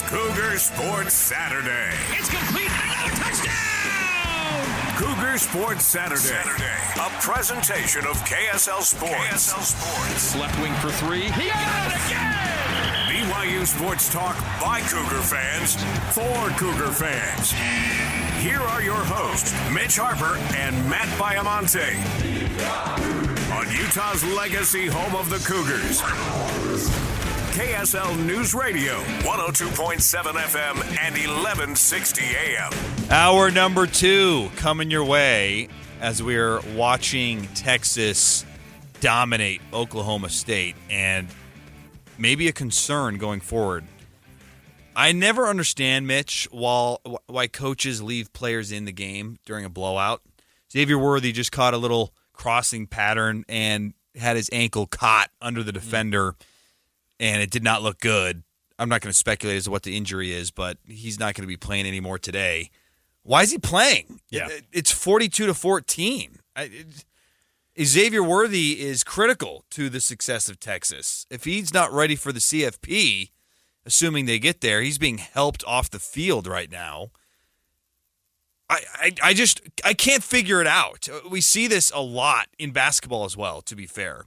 is Cougar Sports Saturday. It's complete and another touchdown! Cougar Sports Saturday. A presentation of KSL Sports. Left wing for three. He got it again! BYU Sports Talk by Cougar fans for Cougar fans. Here are your hosts, Mitch Harper and Matt Baiamonte. On Utah's legacy home of the Cougars. KSL News Radio, 102.7 FM and 1160 AM. Hour number 2 coming your way as we're watching Texas dominate Oklahoma State, and maybe a concern going forward. I never understand, Mitch, why coaches leave players in the game during a blowout. Xavier Worthy just caught a little crossing pattern and had his ankle caught under the defender, and it did not look good. I'm not going to speculate as to what the injury is, but he's not going to be playing anymore today. Why is he playing? Yeah. It's 42-14. Xavier Worthy is critical to the success of Texas. If he's not ready for the CFP, assuming they get there, he's being helped off the field right now. I can't figure it out. We see this a lot in basketball as well, to be fair,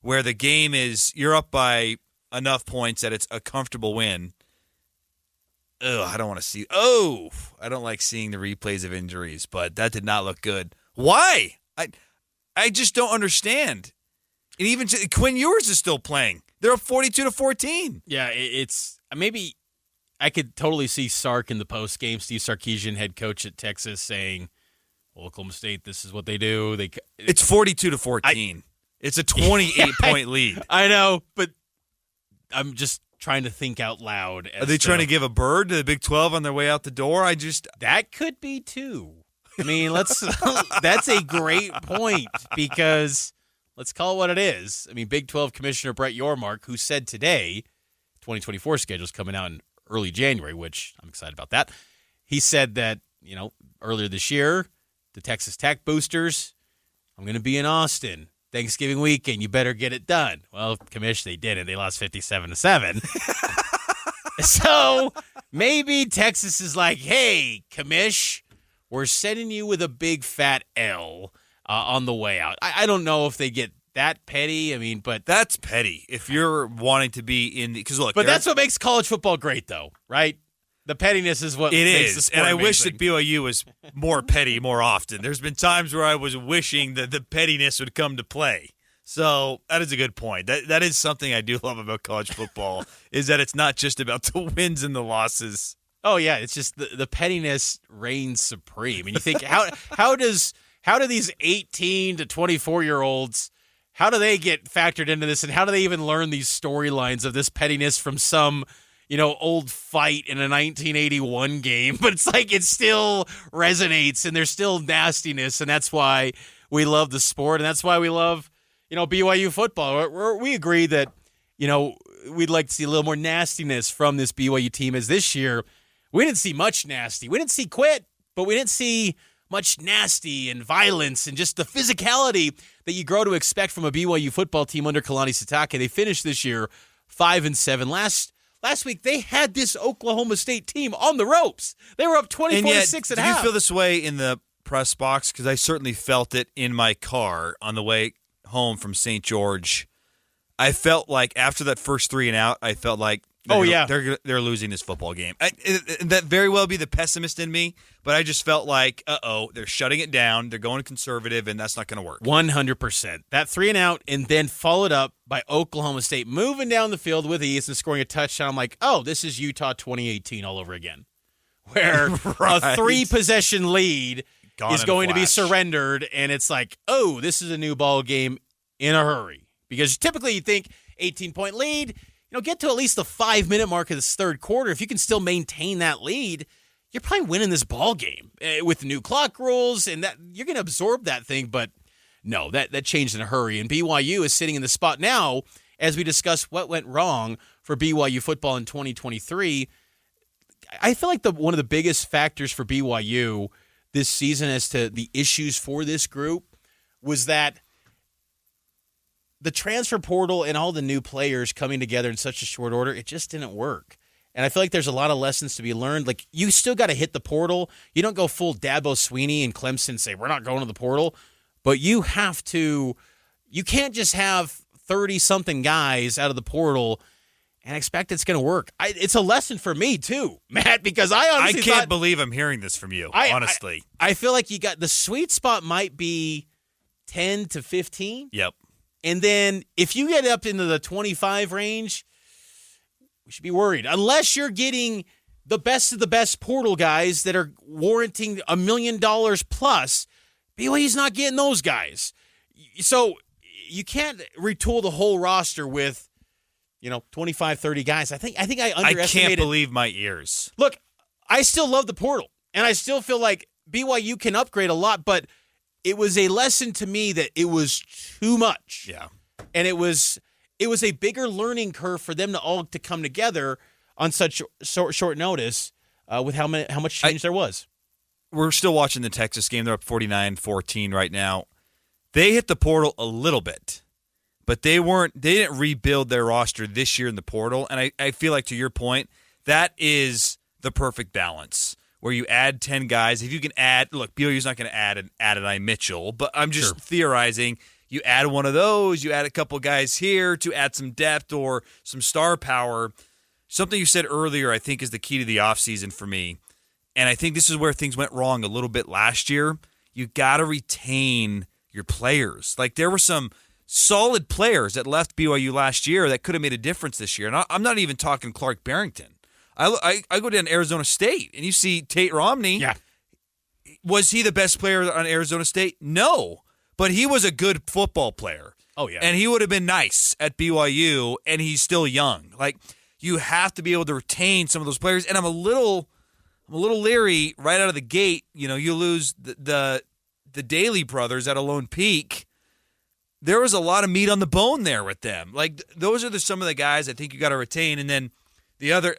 where the game is you're up by enough points that it's a comfortable win. I don't want to see. I don't like seeing the replays of injuries, but that did not look good. Why? I just don't understand. And even Quinn Ewers is still playing. They're up 42-14. Yeah, it's maybe I could totally see Sark in the post game. Steve Sarkisian, head coach at Texas, saying, well, "Oklahoma State, this is what they do." It's 42-14. It's a 28-point lead. I know, but I'm just trying to think out loud. Are they trying to give a bird to the Big 12 on their way out the door? That could be too. I mean, that's a great point because let's call it what it is. I mean, Big 12 Commissioner Brett Yormark, who said today, 2024 schedule is coming out in early January, which I'm excited about that. He said that, earlier this year, the Texas Tech boosters, I'm going to be in Austin Thanksgiving weekend. You better get it done. Well, Commish, they did it. They lost 57-7. So maybe Texas is like, hey, Commish, we're sending you with a big fat L on the way out. I don't know if they get that petty. I mean, but that's petty. If you're wanting to be in because look, but that's what makes college football great, though, right? The pettiness is what makes the sport and I amazing. wish that BYU was more petty more often. There's been times where I was wishing that the pettiness would come to play. So that is a good point. That is something I do love about college football is that it's not just about the wins and the losses. Oh yeah, it's just the pettiness reigns supreme. And you think how do these 18 to 24-year-olds, how do they get factored into this, and how do they even learn these storylines of this pettiness from some, old fight in a 1981 game? But it's like it still resonates, and there's still nastiness, and that's why we love the sport, and that's why we love, BYU football. We agree that, we'd like to see a little more nastiness from this BYU team, as this year we didn't see much nasty. We didn't see quit, but we didn't see much nasty and violence and just the physicality that you grow to expect from a BYU football team under Kalani Sitake. They finished this year 5-7. Last week they had this Oklahoma State team on the ropes. They were up 24-6 at half. Did you feel this way in the press box? Because I certainly felt it in my car on the way home from St. George. I felt like after that first 3 and out, I felt like they're losing this football game. That very well be the pessimist in me, but I just felt like, they're shutting it down. They're going conservative, and that's not going to work. 100%. That 3 and out, and then followed up by Oklahoma State moving down the field with ease and scoring a touchdown. I'm like, this is Utah 2018 all over again, where right. a 3-possession lead is going to be surrendered, and it's like, this is a new ball game in a hurry. Because typically you think 18-point lead, get to at least the 5-minute mark of this third quarter. If you can still maintain that lead, you're probably winning this ball game with the new clock rules, and that you're going to absorb that thing. But no, that changed in a hurry. And BYU is sitting in the spot now as we discuss what went wrong for BYU football in 2023. I feel like one of the biggest factors for BYU this season as to the issues for this group was that the transfer portal and all the new players coming together in such a short order, it just didn't work. And I feel like there's a lot of lessons to be learned. Like, you still got to hit the portal. You don't go full Dabo Sweeney and Clemson and say, we're not going to the portal. But you have to – you can't just have 30-something guys out of the portal and expect it's going to work. It's a lesson for me, too, Matt, because I honestly can't believe I'm hearing this from you, honestly. I feel like you got – the sweet spot might be 10 to 15. Yep. And then if you get up into the 25 range – we should be worried. Unless you're getting the best of the best portal guys that are warranting $1 million plus, BYU's not getting those guys. So you can't retool the whole roster with, 25, 30 guys. I think I underestimated. I can't believe my ears. Look, I still love the portal, and I still feel like BYU can upgrade a lot, but it was a lesson to me that it was too much. Yeah. And it was a bigger learning curve for them to come together on such short notice with how much change there was. We're still watching the Texas game. They're up 49-14 right now. They hit the portal a little bit, but they didn't rebuild their roster this year in the portal. And I feel like, to your point, that is the perfect balance where you add 10 guys. If you can look, BYU's not going to add an Adonai Mitchell, but I'm just theorizing. You add one of those, you add a couple guys here to add some depth or some star power. Something you said earlier, I think, is the key to the offseason for me. And I think this is where things went wrong a little bit last year. You got to retain your players. Like, there were some solid players that left BYU last year that could have made a difference this year. And I'm not even talking Clark Barrington. I go down to Arizona State, and you see Tate Romney. Yeah. Was he the best player on Arizona State? No. But he was a good football player. Oh, yeah. And he would have been nice at BYU, and he's still young. Like, you have to be able to retain some of those players. And I'm a little leery right out of the gate. You lose the Daly brothers at a Lone Peak. There was a lot of meat on the bone there with them. Like, those are some of the guys I think you got to retain. And then the other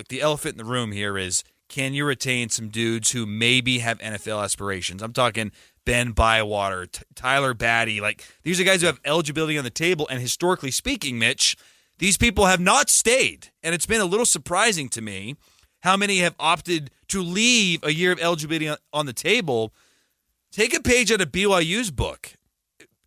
the elephant in the room here is, can you retain some dudes who maybe have NFL aspirations? I'm talking Ben Bywater, Tyler Batty. Like, these are guys who have eligibility on the table. And historically speaking, Mitch, these people have not stayed. And it's been a little surprising to me how many have opted to leave a year of eligibility on the table. Take a page out of BYU's book.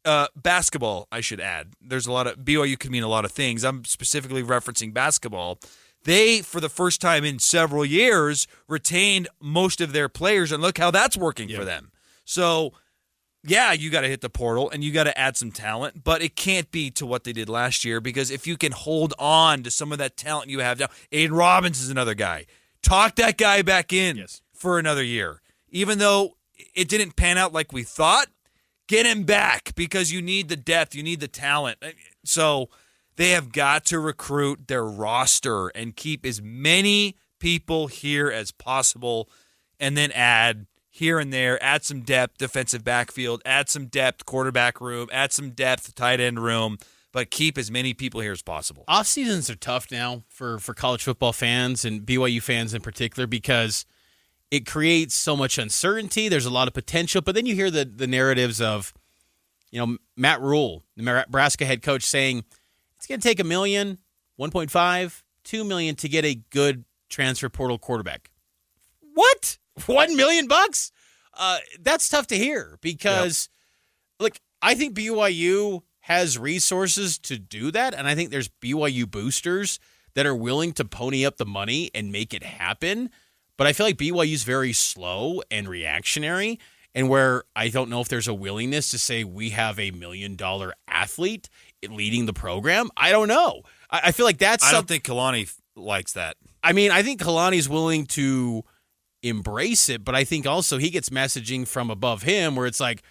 Basketball, I should add. There's a lot of BYU can mean a lot of things. I'm specifically referencing basketball. They, for the first time in several years, retained most of their players, and look how that's working for them. So, yeah, you got to hit the portal, and you got to add some talent, but it can't be to what they did last year, because if you can hold on to some of that talent you have now, Aiden Robbins is another guy. Talk that guy back in for another year. Even though it didn't pan out like we thought, get him back, because you need the depth, you need the talent. So they have got to recruit their roster and keep as many people here as possible, and then add here and there, add some depth, defensive backfield, add some depth, quarterback room, add some depth, tight end room, but keep as many people here as possible. Off seasons are tough now for college football fans and BYU fans in particular, because it creates so much uncertainty. There's a lot of potential, but then you hear the narratives of, Matt Rule, the Nebraska head coach, saying it's going to take $1 million, 1.5, $2 million to get a good transfer portal quarterback. What? $1 million? That's tough to hear, because, look, I think BYU has resources to do that, and I think there's BYU boosters that are willing to pony up the money and make it happen. But I feel like BYU's very slow and reactionary, and where I don't know if there's a willingness to say we have a $1 million athlete leading the program. I don't know. I feel like that's. I don't think Kalani likes that. I mean, I think Kalani's willing to embrace it, but I think also he gets messaging from above him where it's like,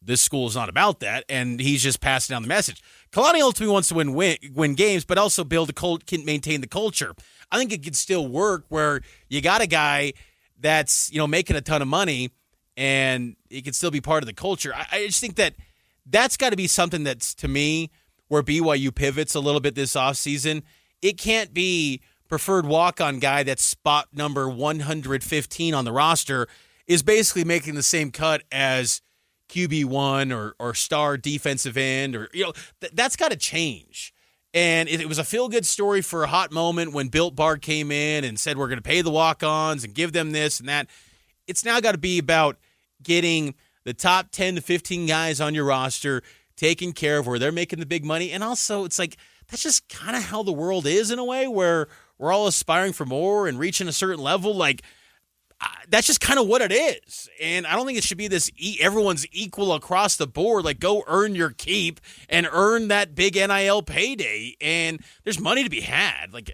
this school is not about that, and he's just passing down the message. Kalani ultimately wants to win games, but also can maintain the culture. I think it could still work where you got a guy that's making a ton of money, and he can still be part of the culture. I just think that's got to be something that's, to me, where BYU pivots a little bit this offseason. It can't be preferred walk-on guy that's spot number 115 on the roster is basically making the same cut as QB1 or star defensive end, or that's got to change. And it was a feel-good story for a hot moment when Built Bar came in and said, we're going to pay the walk-ons and give them this and that. It's now got to be about getting the top 10 to 15 guys on your roster taken care of where they're making the big money. And also, it's like, that's just kind of how the world is in a way, where we're all aspiring for more and reaching a certain level. Like, that's just kind of what it is. And I don't think it should be this everyone's equal across the board. Like, go earn your keep and earn that big NIL payday. And there's money to be had. Like,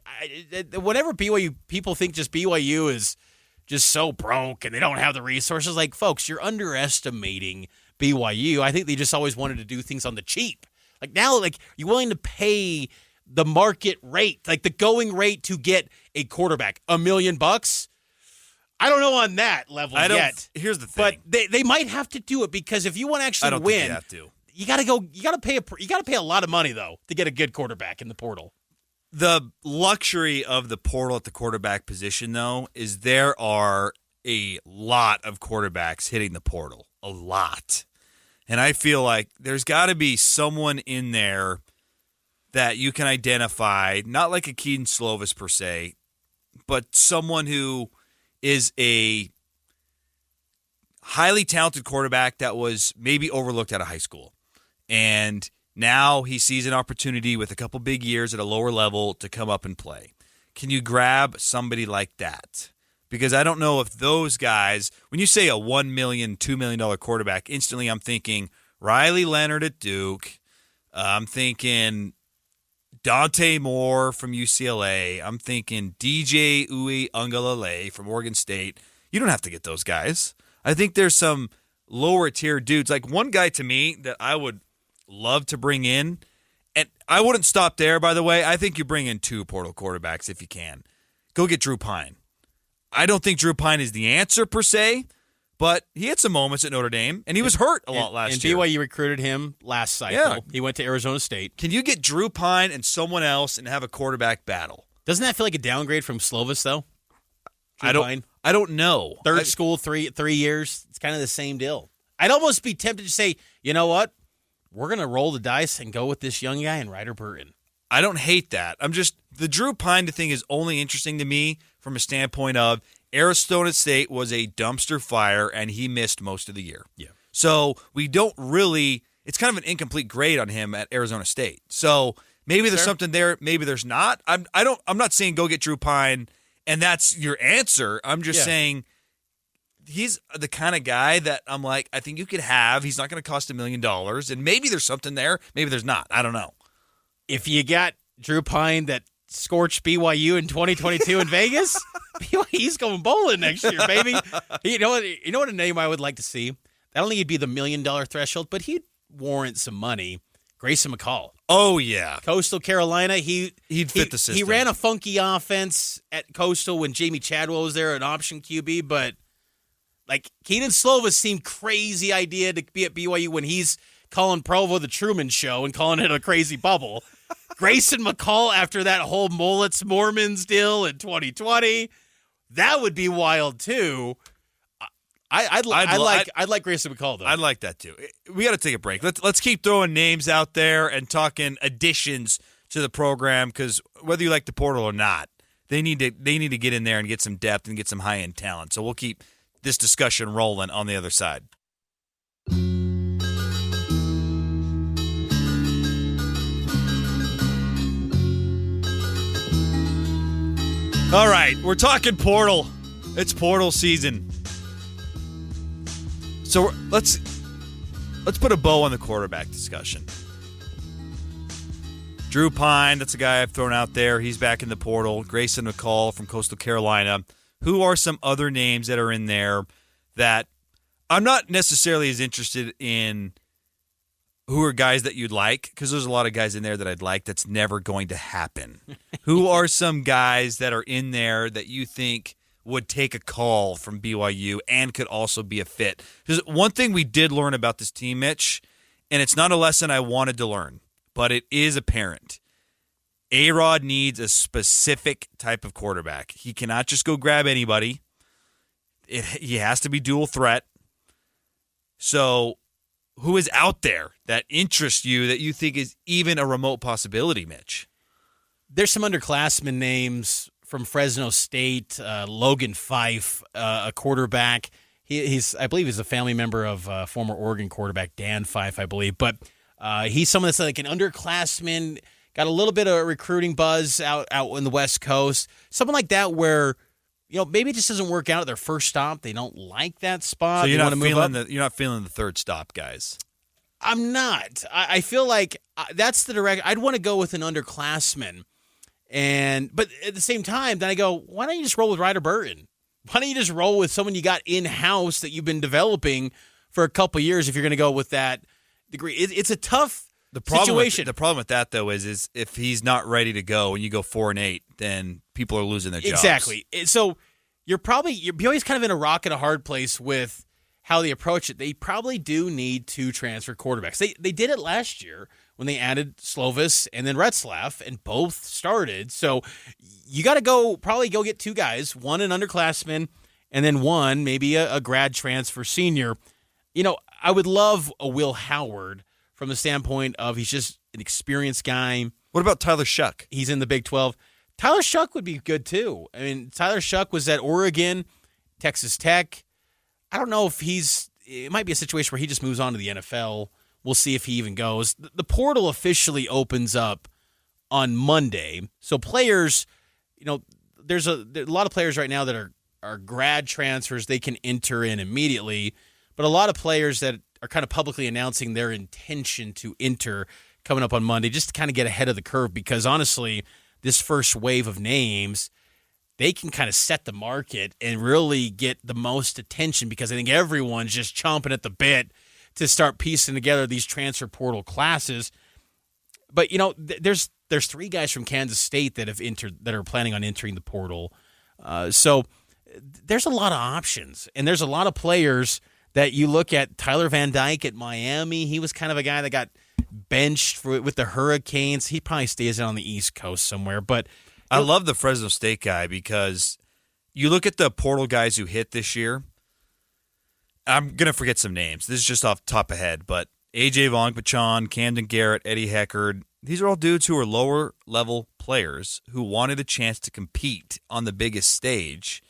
whatever BYU people think just BYU is just so broke and they don't have the resources. Like, folks, you're underestimating BYU. I think they just always wanted to do things on the cheap. Like, now, like, you're willing to pay the market rate, like the going rate to get a quarterback, $1 million. I don't know on that level yet. Here's the thing. But they might have to do it, because if you want to actually win, think you have to. You got to pay a lot of money though to get a good quarterback in the portal. The luxury of the portal at the quarterback position, though, is there are a lot of quarterbacks hitting the portal. A lot. And I feel like there's got to be someone in there that you can identify, not like a Keaton Slovis per se, but someone who is a highly talented quarterback that was maybe overlooked out of high school. And now he sees an opportunity with a couple big years at a lower level to come up and play. Can you grab somebody like that? Because I don't know if those guys, when you say a $1 million, $2 million quarterback, instantly I'm thinking Riley Leonard at Duke. I'm thinking Dante Moore from UCLA. I'm thinking DJ Uiagalelei from Oregon State. You don't have to get those guys. I think there's some lower tier dudes. Like, one guy to me that I would love to bring in, and I wouldn't stop there, by the way. I think you bring in 2 portal quarterbacks if you can. Go get Drew Pine. I don't think Drew Pine is the answer per se, but he had some moments at Notre Dame, and he was hurt a lot last year. And BYU recruited him last cycle. Yeah. He went to Arizona State. Can you get Drew Pine and someone else and have a quarterback battle? Doesn't that feel like a downgrade from Slovis, though? I don't know. Third school, 3 years. It's kind of the same deal. I'd almost be tempted to say, you know what? We're going to roll the dice and go with this young guy and Ryder Burton. I don't hate that. The Drew Pine thing is only interesting to me from a standpoint of Arizona State was a dumpster fire and he missed most of the year. Yeah. So we don't really, it's kind of an incomplete grade on him at Arizona State. So maybe there's something there, maybe there's not. I'm not saying go get Drew Pine and that's your answer. I'm just saying he's the kind of guy that I'm like, I think you could have. He's not going to cost $1 million, and maybe there's something there. Maybe there's not. I don't know. If you got Drew Pine that scorched BYU in 2022 in Vegas, BYU's going bowling next year, baby. You know what a name I would like to see? I don't think he'd be the $1 million threshold, but he'd warrant some money. Grayson McCall. Oh, yeah. Coastal Carolina. He'd fit the system. He ran a funky offense at Coastal when Jamie Chadwell was there, an option QB, but like Keaton Slovis seemed crazy idea to be at BYU when he's calling Provo the Truman Show and calling it a crazy bubble. Grayson McCall after that whole Mullets Mormons deal in 2020, that would be wild too. I'd like Grayson McCall though. I'd like that too. We got to take a break. Let's keep throwing names out there and talking additions to the program, because whether you like the portal or not, they need to get in there and get some depth and get some high end talent. So we'll keep this discussion rolling on the other side. All right, we're talking portal. It's portal season. So let's put a bow on the quarterback discussion. Drew Pine, that's a guy I've thrown out there. He's back in the portal. Grayson McCall from Coastal Carolina. Who are some other names that are in there that I'm not necessarily as interested in? Who are guys that you'd like? Because there's a lot of guys in there that I'd like that's never going to happen. Who are some guys that are in there that you think would take a call from BYU and could also be a fit? Because one thing we did learn about this team, Mitch, and it's not a lesson I wanted to learn, but it is apparent. A-Rod needs a specific type of quarterback. He cannot just go grab anybody. He has to be dual threat. So who is out there that interests you that you think is even a remote possibility, Mitch? There's some underclassmen names from Fresno State, Logan Fife, a quarterback. I believe he's a family member of former Oregon quarterback Dan Fife, I believe. But he's someone that's like an underclassman, got a little bit of recruiting buzz out in the West Coast. Someone like that where, maybe it just doesn't work out at their first stop. They don't like that spot. So you're not feeling the third stop, guys. I'm not. I feel like that's the direct. I'd want to go with an underclassman. But at the same time, then I go, why don't you just roll with Ryder Burton? Why don't you just roll with someone you got in-house that you've been developing for a couple years if you're going to go with that degree? It's a tough situation. The problem with that, though, is if he's not ready to go and you go 4-8, then people are losing their jobs. Exactly. So you're always kind of in a rock and a hard place with how they approach it. They probably do need to transfer quarterbacks. They did it last year when they added Slovis and then Retzlaff, and both started. So you got to probably go get two guys, one an underclassman, and then one maybe a grad transfer senior. I would love a Will Howard from the standpoint of he's just an experienced guy. What about Tyler Shuck? He's in the Big 12. Tyler Shuck would be good too. I mean, Tyler Shuck was at Oregon, Texas Tech. I don't know if it might be a situation where he just moves on to the NFL. We'll see if he even goes. The portal officially opens up on Monday. So players, there's a lot of players right now that are grad transfers. They can enter in immediately. But a lot of players that are kind of publicly announcing their intention to enter coming up on Monday just to kind of get ahead of the curve because, honestly, this first wave of names, they can kind of set the market and really get the most attention because I think everyone's just chomping at the bit to start piecing together these transfer portal classes. But, there's three guys from Kansas State that have entered that are planning on entering the portal. So there's a lot of options, and there's a lot of players that you look at. Tyler Van Dyke at Miami, he was kind of a guy that got benched with the Hurricanes. He probably stays on the East Coast somewhere. But I love the Fresno State guy because you look at the portal guys who hit this year. I'm going to forget some names. This is just off the top of head, but A.J. Vongpachon, Camden Garrett, Eddie Heckard, these are all dudes who are lower-level players who wanted a chance to compete on the biggest stage,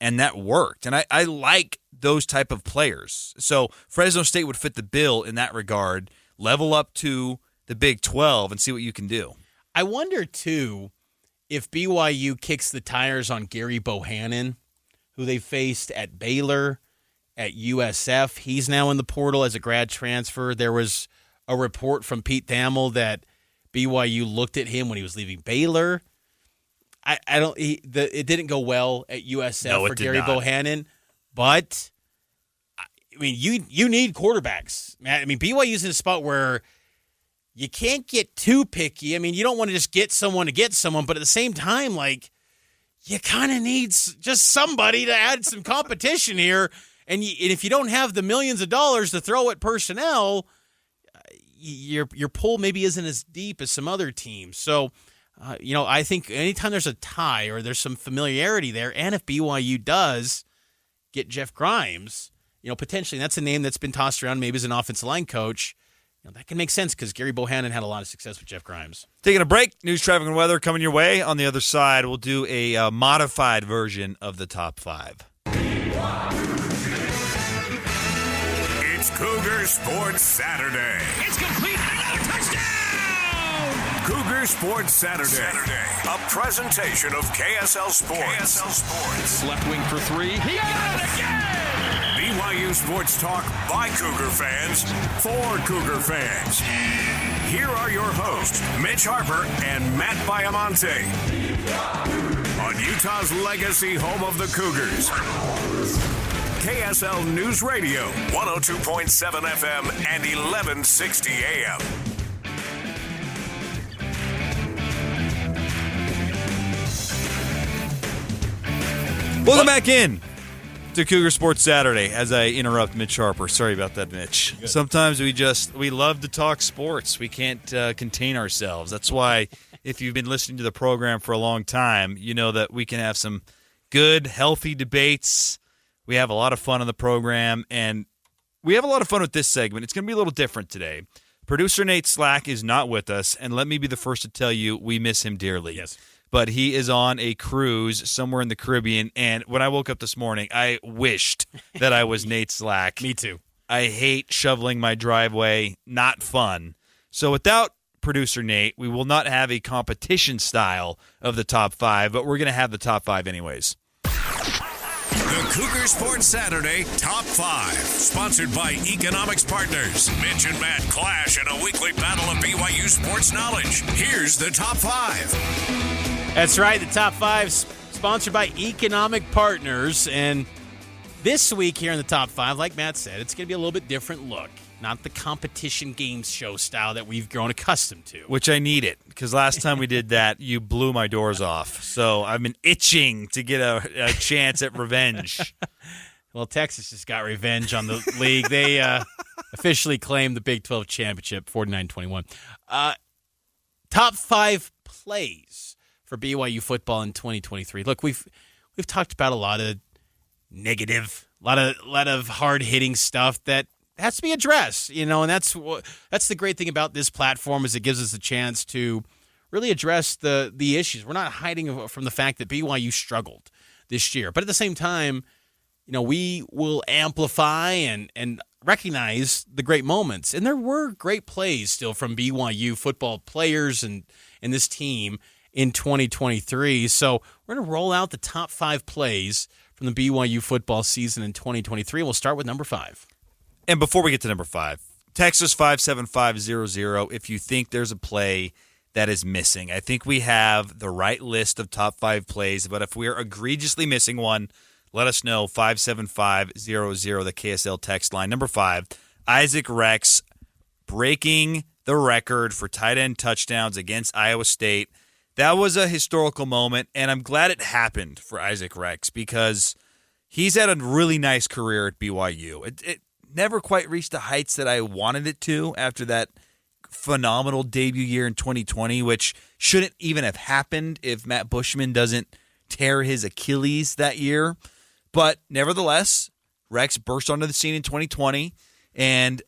and that worked. And I like those type of players. So Fresno State would fit the bill in that regard. Level up to the Big 12 and see what you can do. I wonder, too, if BYU kicks the tires on Gary Bohannon, who they faced at Baylor, at USF. He's now in the portal as a grad transfer. There was a report from Pete Thamel that BYU looked at him when he was leaving Baylor. It didn't go well at USF for Gary Bohannon, but I mean, you need quarterbacks. I mean, BYU's in a spot where you can't get too picky. I mean, you don't want to just get someone, but at the same time, like, you kind of need just somebody to add some competition here. And if you don't have the millions of dollars to throw at personnel, your pool maybe isn't as deep as some other teams. So, I think anytime there's a tie or there's some familiarity there, and if BYU does get Jeff Grimes, potentially that's a name that's been tossed around maybe as an offensive line coach. That can make sense because Gary Bohannon had a lot of success with Jeff Grimes. Taking a break, news, traffic, and weather coming your way. On the other side, we'll do a modified version of the top five. It's Cougar Sports Saturday. It's complete. Touchdown! Cougar Sports Saturday. A presentation of KSL Sports. Left wing for three. He got it again! BYU Sports Talk by Cougar fans for Cougar fans. Here are your hosts, Mitch Harper and Matt Baiamonte. On Utah's legacy home of the Cougars. KSL News Radio, 102.7 FM and 1160 AM. Welcome back in to Cougar Sports Saturday as I interrupt Mitch Harper. Sorry about that, Mitch. Sometimes we love to talk sports. We can't contain ourselves. That's why if you've been listening to the program for a long time, you know that we can have some good, healthy debates. We have a lot of fun on the program, and we have a lot of fun with this segment. It's going to be a little different today. Producer Nate Slack is not with us, and let me be the first to tell you we miss him dearly. Yes. But he is on a cruise somewhere in the Caribbean, and when I woke up this morning, I wished that I was Nate Slack. Me too. I hate shoveling my driveway. Not fun. So without producer Nate, we will not have a competition style of the top 5, but we're going to have the top 5 anyways. The Cougar Sports Saturday Top 5, sponsored by Economics Partners. Mitch and Matt clash in a weekly battle of BYU sports knowledge. Here's the top 5. That's right, the top 5 sponsored by Economic Partners. And this week here in the top 5, like Matt said, it's going to be a little bit different look. Not the competition games show style that we've grown accustomed to. Which I need it, because last time we did that, you blew my doors off. So I've been itching to get a chance at revenge. Well, Texas just got revenge on the league. They officially claimed the Big 12 championship, 49-21. Top 5 plays for BYU football in 2023. Look, we've talked about a lot of negative, a lot of hard-hitting stuff that has to be addressed, and that's the great thing about this platform is it gives us a chance to really address the issues. We're not hiding from the fact that BYU struggled this year, but at the same time, we will amplify and recognize the great moments. And there were great plays still from BYU football players and this team in 2023. So we're going to roll out the top 5 plays from the BYU football season in 2023. We'll start with number 5. And before we get to number 5, text us 57500 if you think there's a play that is missing. I think we have the right list of top 5 plays, but if we're egregiously missing one, let us know. 57500, the KSL text line. Number 5, Isaac Rex breaking the record for tight end touchdowns against Iowa State. That was a historical moment, and I'm glad it happened for Isaac Rex because he's had a really nice career at BYU. It never quite reached the heights that I wanted it to after that phenomenal debut year in 2020, which shouldn't even have happened if Matt Bushman doesn't tear his Achilles that year. But nevertheless, Rex burst onto the scene in 2020, and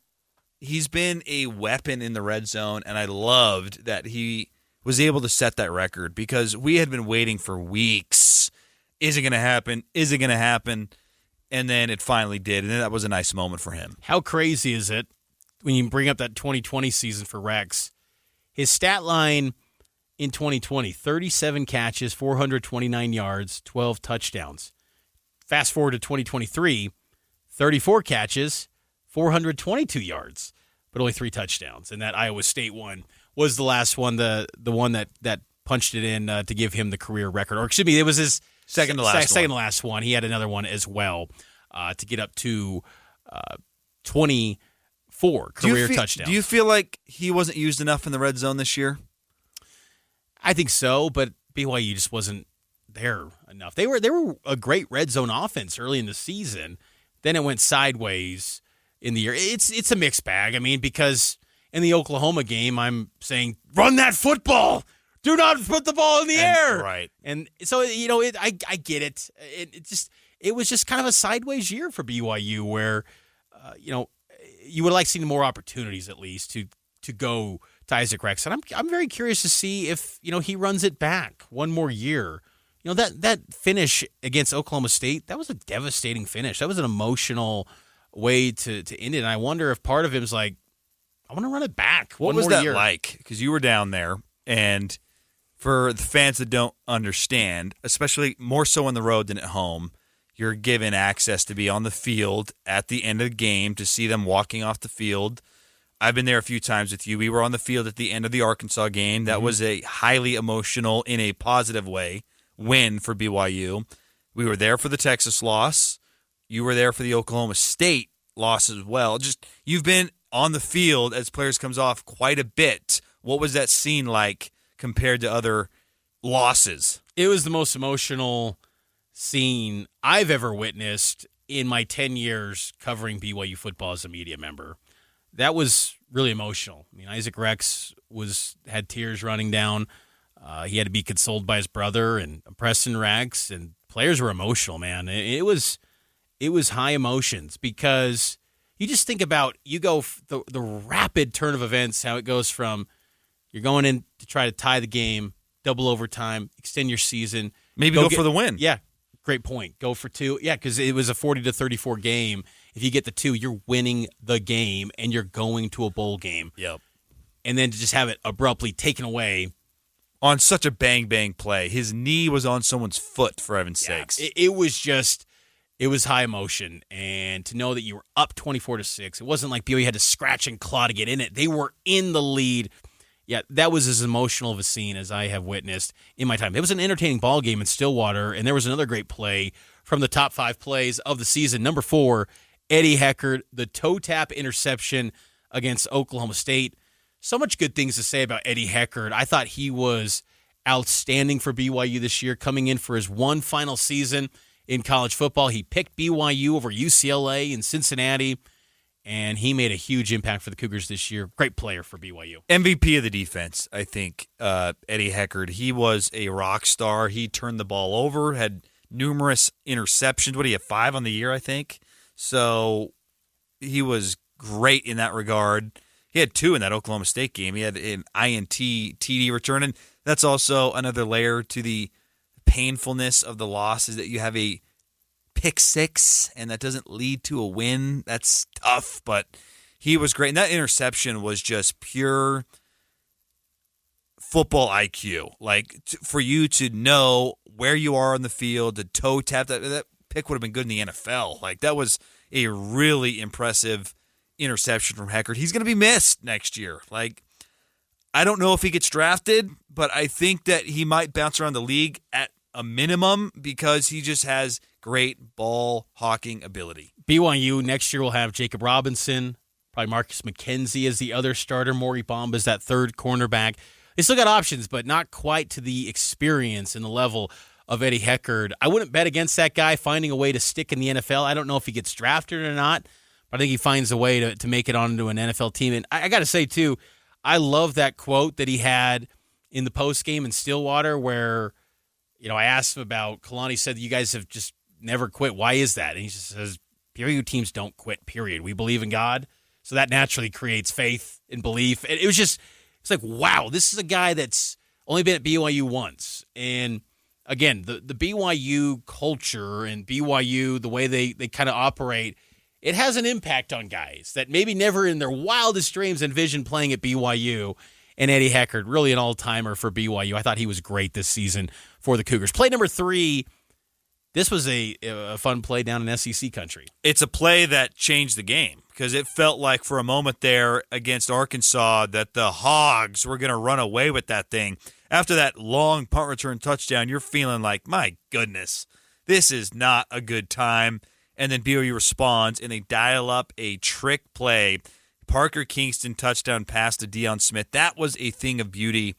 he's been a weapon in the red zone, and I loved that he was able to set that record because we had been waiting for weeks. Is it going to happen? Is it going to happen? And then it finally did, and that was a nice moment for him. How crazy is it when you bring up that 2020 season for Rex? His stat line in 2020, 37 catches, 429 yards, 12 touchdowns. Fast forward to 2023, 34 catches, 422 yards, but only 3 touchdowns. And that Iowa State one was the last one, the one that punched it in to give him the career record. Or excuse me, it was his second to last one. He had another one as well to get up to 24 career touchdowns. Do you feel like he wasn't used enough in the red zone this year? I think so, but BYU just wasn't there enough. They were a great red zone offense early in the season. Then it went sideways in the year. It's a mixed bag. I mean, because in the Oklahoma game, I'm saying run that football. Do not put the ball in the air. Right. And so, I get it. It was just kind of a sideways year for BYU where, you would like seeing more opportunities at least to go to Isaac Rex. And I'm very curious to see if, he runs it back one more year. That finish against Oklahoma State, that was a devastating finish. That was an emotional way to end it. And I wonder if part of him is like, I want to run it back. What was that like? Because you were down there, and for the fans that don't understand, especially more so on the road than at home, you're given access to be on the field at the end of the game to see them walking off the field. I've been there a few times with you. We were on the field at the end of the Arkansas game. That was a highly emotional, in a positive way, win for BYU. We were there for the Texas loss. You were there for the Oklahoma State loss as well. Just you've been on the field as players comes off quite a bit. What was that scene like compared to other losses? It was the most emotional scene I've ever witnessed in my 10 years covering BYU football as a media member. That was really emotional. I mean, Isaac Rex had tears running down. He had to be consoled by his brother and Preston Rex, and players were emotional, man. It was high emotions because, you just think about, the rapid turn of events, how it goes from you're going in to try to tie the game, double overtime, extend your season. Maybe go for the win. Yeah, great point. Go for 2. Yeah, because it was a 40-34 game. If you get the 2, you're winning the game, and you're going to a bowl game. Yep. And then to just have it abruptly taken away. On such a bang-bang play. His knee was on someone's foot, for heaven's sakes. It was high emotion. And to know that you were up 24-6, it wasn't like BYU had to scratch and claw to get in it. They were in the lead. Yeah, that was as emotional of a scene as I have witnessed in my time. It was an entertaining ball game in Stillwater, and there was another great play from the top 5 plays of the season. Number 4, Eddie Heckard, the toe tap interception against Oklahoma State. So much good things to say about Eddie Heckard. I thought he was outstanding for BYU this year, coming in for his one final season in college football. He picked BYU over UCLA and Cincinnati, and he made a huge impact for the Cougars this year. Great player for BYU. MVP of the defense, I think, Eddie Heckard. He was a rock star. He turned the ball over, had numerous interceptions. What do you have, 5 on the year, I think? So he was great in that regard. He had 2 in that Oklahoma State game. He had an INT TD return, and that's also another layer to the painfulness of the loss is that you have a pick 6, and that doesn't lead to a win. That's tough, but he was great. And that interception was just pure football IQ. Like, for you to know where you are on the field, to toe tap, that pick would have been good in the NFL. Like, that was a really impressive interception from Heckard. He's going to be missed next year. Like, I don't know if he gets drafted, but I think that he might bounce around the league at a minimum because he just has great ball hawking ability. BYU next year will have Jacob Robinson, probably Marcus McKenzie as the other starter. Maury Bomba is that third cornerback. They still got options, but not quite to the experience and the level of Eddie Heckard. I wouldn't bet against that guy finding a way to stick in the NFL. I don't know if he gets drafted or not, but I think he finds a way to make it onto an NFL team. And I got to say, too, I love that quote that he had in the postgame in Stillwater where, I asked him about Kalani, said, you guys have just never quit. Why is that? And he just says, BYU teams don't quit, period. We believe in God. So that naturally creates faith and belief. And it's like, wow, this is a guy that's only been at BYU once. And again, the BYU culture and BYU, the way they kind of operate, it has an impact on guys that maybe never in their wildest dreams envisioned playing at BYU. And Eddie Heckard, really an all-timer for BYU. I thought he was great this season for the Cougars. Play number 3, this was a fun play down in SEC country. It's a play that changed the game because it felt like for a moment there against Arkansas that the Hogs were going to run away with that thing. After that long punt return touchdown, you're feeling like, my goodness, this is not a good time. And then BYU responds, and they dial up a trick play. Parker Kingston touchdown pass to Deion Smith. That was a thing of beauty.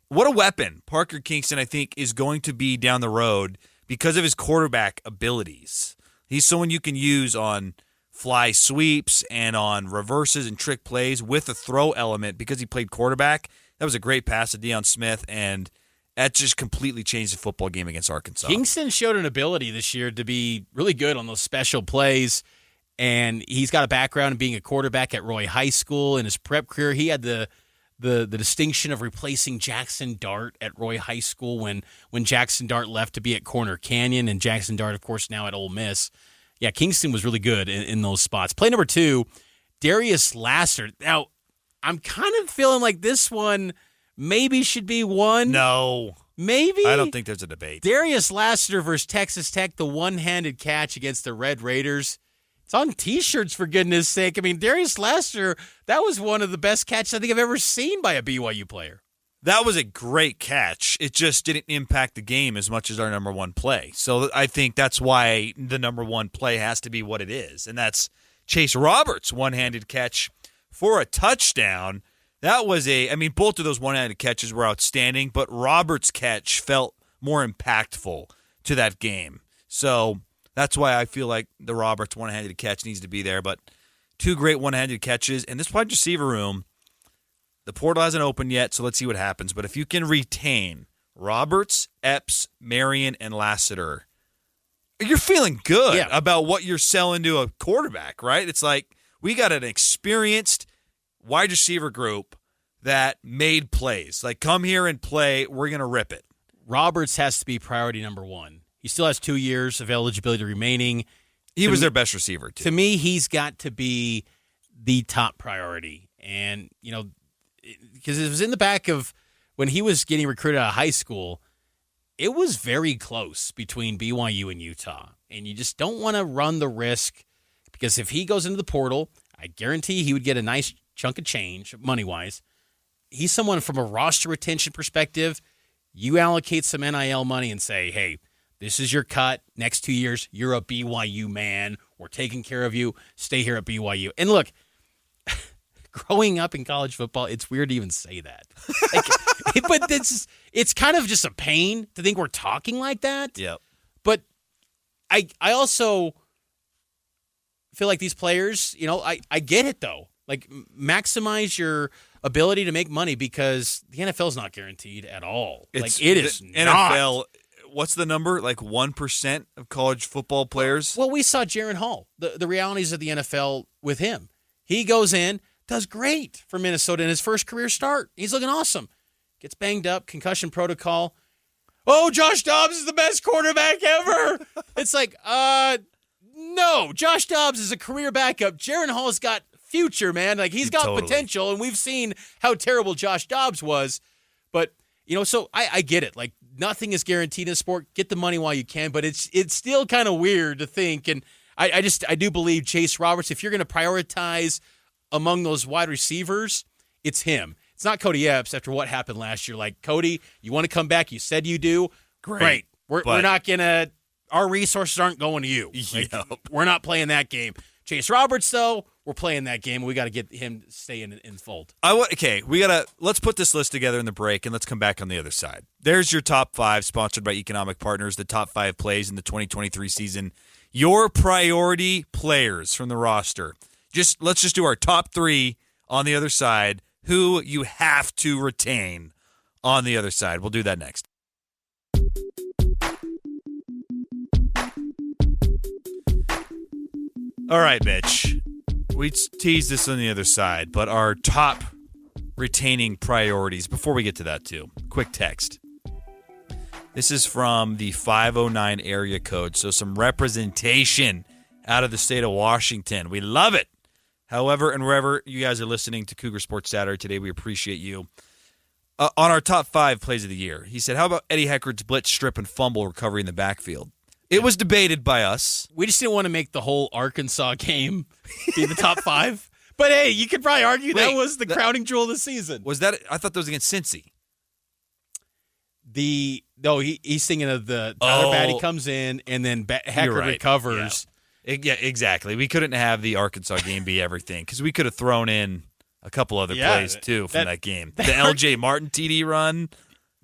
What a weapon Parker Kingston, I think, is going to be down the road because of his quarterback abilities. He's someone you can use on fly sweeps and on reverses and trick plays with a throw element because he played quarterback. That was a great pass to Deion Smith, and that just completely changed the football game against Arkansas. Kingston showed an ability this year to be really good on those special plays, and he's got a background in being a quarterback at Roy High School. In his prep career, he had the distinction of replacing Jackson Dart at Roy High School when Jackson Dart left to be at Corner Canyon, and Jackson Dart, of course, now at Ole Miss. Yeah, Kingston was really good in those spots. Play number 2, Darius Lassiter. Now, I'm kind of feeling like this one maybe should be one. No. Maybe? I don't think there's a debate. Darius Lassiter versus Texas Tech, the one-handed catch against the Red Raiders. It's on T-shirts, for goodness sake. I mean, Darius Lassiter, that was one of the best catches I think I've ever seen by a BYU player. That was a great catch. It just didn't impact the game as much as our number 1 play. So I think that's why the number 1 play has to be what it is, and that's Chase Roberts' one-handed catch for a touchdown. That was both of those one-handed catches were outstanding, but Roberts' catch felt more impactful to that game. So that's why I feel like the Roberts one-handed catch needs to be there. But 2 great one-handed catches, and this wide receiver room, the portal hasn't opened yet, so let's see what happens. But if you can retain Roberts, Epps, Marion, and Lassiter, you're feeling good about what you're selling to a quarterback, right? It's like We got an experienced wide receiver group that made plays. Like, come here and play. We're going to rip it. Roberts has to be priority number one. He still has 2 years of eligibility remaining. He was their best receiver, too. To me, he's got to be the top priority. And, because it was in the back of when he was getting recruited out of high school, it was very close between BYU and Utah. And you just don't want to run the risk, because if he goes into the portal, I guarantee he would get a nice chunk of change, money-wise. He's someone from a roster retention perspective. You allocate some NIL money and say, hey, this is your cut. Next 2 years, you're a BYU man. We're taking care of you. Stay here at BYU. And look, growing up in college football, it's weird to even say that. But it's kind of just a pain to think we're talking like that. Yep. But I also feel like these players, I get it, though. Like, maximize your ability to make money, because the NFL is not guaranteed at all. It is not. NFL, what's the number? Like 1% of college football players? Well, we saw Jaron Hall, the realities of the NFL with him. He goes in, does great for Minnesota in his first career start. He's looking awesome. Gets banged up, concussion protocol. Oh, Josh Dobbs is the best quarterback ever. It's like, no. Josh Dobbs is a career backup. Jaron Hall's got future, man. Like, he's got potential, and we've seen how terrible Josh Dobbs was. But, so I get it. Like, nothing is guaranteed in sport. Get the money while you can, but it's still kind of weird to think. And I do believe Chase Roberts, if you're going to prioritize among those wide receivers, it's him. It's not Cody Epps after what happened last year. Like, Cody, you want to come back? You said you do. Great. We're not going to – our resources aren't going to you. Like, we're not playing that game. Chase Roberts, though, we're playing that game. We got to get him to stay in the fold. Let's put this list together in the break, and let's come back on the other side. There's your top 5, sponsored by Economic Partners, the top 5 plays in the 2023 season. Your priority players from the roster. Let's just do our top 3 on the other side, who you have to retain on the other side. We'll do that next. All right, Mitch. We teased this on the other side, but our top retaining priorities, before we get to that too, quick text. This is from the 509 area code, so some representation out of the state of Washington. We love it. However, and wherever you guys are listening to Cougar Sports Saturday today, we appreciate you. On our top 5 plays of the year, he said, how about Eddie Heckard's blitz, strip, and fumble recovery in the backfield? It was debated by us. We just didn't want to make the whole Arkansas game be the top 5. But, hey, you could probably argue that was the crowning jewel of the season. Was that? I thought that was against Cincy. He's thinking of the Tyler Batty comes in, and then Heckard recovers. Yeah, exactly. We couldn't have the Arkansas game be everything, because we could have thrown in a couple other plays, too, from that game. The LJ Martin TD run.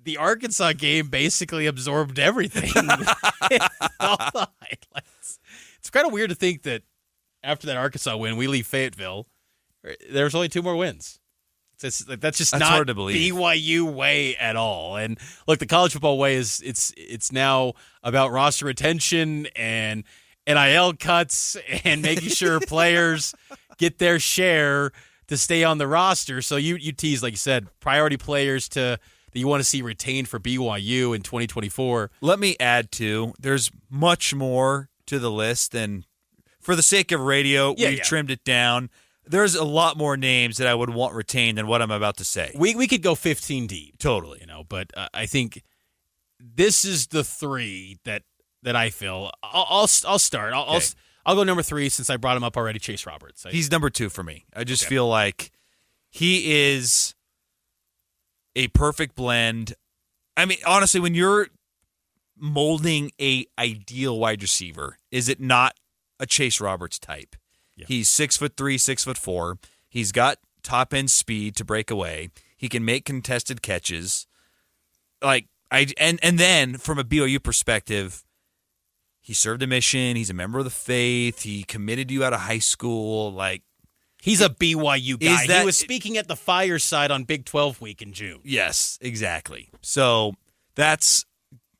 The Arkansas game basically absorbed everything. All the highlights. It's kind of weird to think that after that Arkansas win, we leave Fayetteville. There's only 2 more wins. That's not hard to believe. BYU way at all. And look, the college football way is it's now about roster retention and NIL cuts and making sure players get their share to stay on the roster. So you tease, like you said, priority players that you want to see retained for BYU in 2024. Let me add, too, there's much more to the list than, for the sake of radio, we've trimmed it down. There's a lot more names that I would want retained than what I'm about to say. We could go 15 deep. Totally. But I think this is the 3 that I feel. I'll start. I'll go number 3 since I brought him up already, Chase Roberts. He's number 2 for me. I just feel like he is a perfect blend. I mean, honestly, when you're molding a ideal wide receiver, is it not a Chase Roberts type? Yeah. He's 6'3", 6'4". He's got top end speed to break away. He can make contested catches. And then from a BYU perspective, he served a mission. He's a member of the faith. He committed to you out of high school. He's a BYU guy. He was speaking at the Fireside on Big 12 week in June. Yes, exactly. So that's,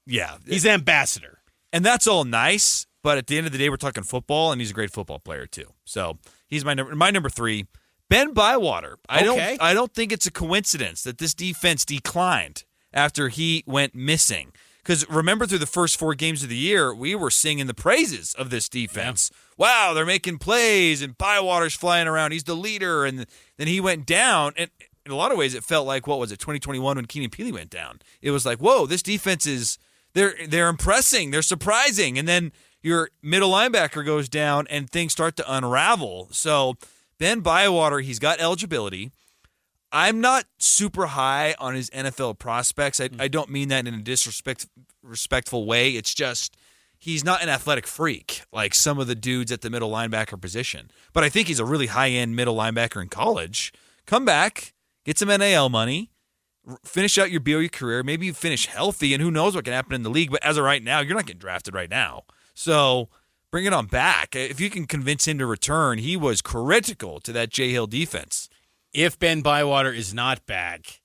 He's an ambassador. And that's all nice, but at the end of the day, we're talking football, and he's a great football player too. So He's my number 3. Ben Bywater. Okay. I don't think it's a coincidence that this defense declined after he went missing. Because remember, through the first 4 games of the year, we were singing the praises of this defense. Yeah. Wow, they're making plays, and Bywater's flying around. He's the leader, and then he went down. And in a lot of ways, it felt like, 2021 when Keenan Peely went down. It was like, whoa, this defense is they're impressing, they're surprising, and then your middle linebacker goes down, and things start to unravel. So Ben Bywater, he's got eligibility. I'm not super high on his NFL prospects. I don't mean that in a disrespectful way. It's just he's not an athletic freak like some of the dudes at the middle linebacker position. But I think he's a really high-end middle linebacker in college. Come back, get some NIL money, finish out your BYU career. Maybe you finish healthy, and who knows what can happen in the league. But as of right now, you're not getting drafted right now. So bring it on back. If you can convince him to return, he was critical to that Jay Hill defense. If Ben Bywater is not back,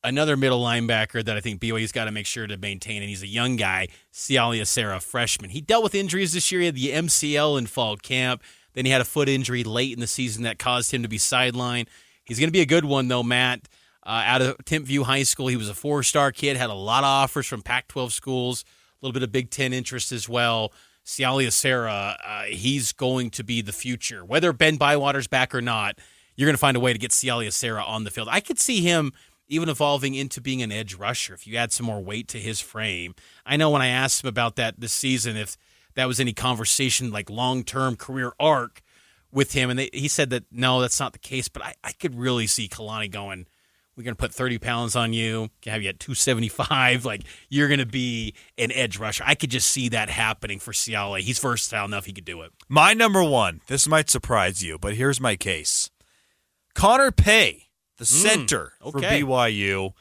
another middle linebacker that I think BYU's got to make sure to maintain, and he's a young guy, Sialia Serra, freshman. He dealt with injuries this year. He had the MCL in fall camp. Then he had a foot injury late in the season that caused him to be sidelined. He's going to be a good one, though, Matt. Out of Timpview High School, he was a 4-star kid, had a lot of offers from Pac-12 schools, a little bit of Big Ten interest as well. Sialia Serra, he's going to be the future. Whether Ben Bywater's back or not, you're going to find a way to get Sialia Serra on the field. I could see him even evolving into being an edge rusher if you add some more weight to his frame. I know when I asked him about that this season, if that was any conversation like long-term career arc with him, and he said that, no, that's not the case. But I could really see Kalani going, we're going to put 30 pounds on you, have you at 275. Like, you're going to be an edge rusher. I could just see that happening for Sialia. He's versatile enough he could do it. My number 1, this might surprise you, but here's my case. Connor Pay, the center for BYU.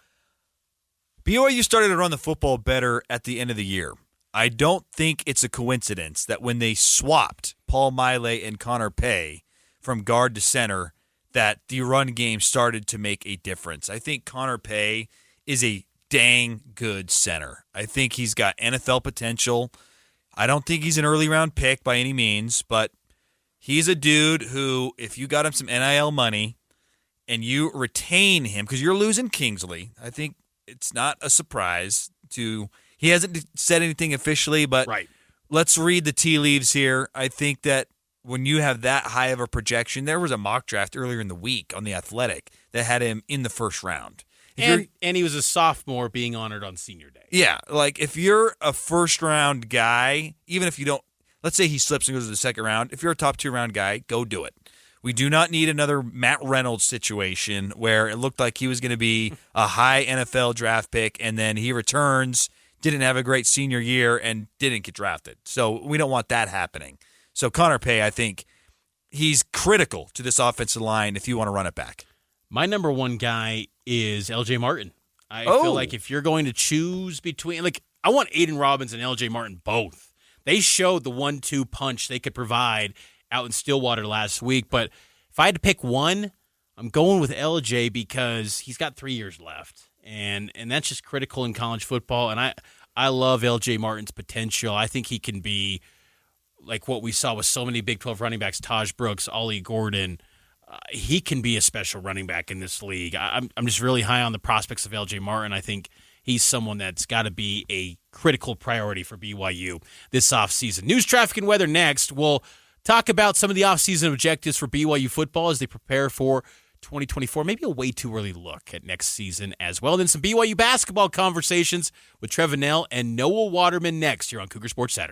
BYU started to run the football better at the end of the year. I don't think it's a coincidence that when they swapped Paul Maile and Connor Pay from guard to center, that the run game started to make a difference. I think Connor Pay is a dang good center. I think he's got NFL potential. I don't think he's an early round pick by any means, but he's a dude who, if you got him some NIL money and you retain him, because you're losing Kingsley, I think it's not a surprise to – he hasn't said anything officially, but Let's read the tea leaves here. I think that when you have that high of a projection, there was a mock draft earlier in the week on The Athletic that had him in the first round. And he was a sophomore being honored on senior day. Yeah, like if you're a first-round guy, even if you don't – let's say he slips and goes to the second round. If you're a top 2-round guy, go do it. We do not need another Matt Reynolds situation where it looked like he was going to be a high NFL draft pick and then he returns, didn't have a great senior year, and didn't get drafted. So we don't want that happening. So Connor Pay, I think he's critical to this offensive line if you want to run it back. My number 1 guy is LJ Martin. I feel like if you're going to choose between, like, I want Aiden Robbins and LJ Martin both. They showed the 1-2 punch they could provide out in Stillwater last week. But if I had to pick one, I'm going with LJ because he's got 3 years left. And that's just critical in college football. And I love LJ Martin's potential. I think he can be like what we saw with so many Big 12 running backs, Taj Brooks, Ollie Gordon. He can be a special running back in this league. I'm just really high on the prospects of LJ Martin. I think he's someone that's got to be a critical priority for BYU this offseason. News, traffic, and weather next. We'll talk about some of the offseason objectives for BYU football as they prepare for 2024. Maybe a way too early look at next season as well. And then some BYU basketball conversations with Trevor Nell and Noah Waterman next here on Cougar Sports Saturday.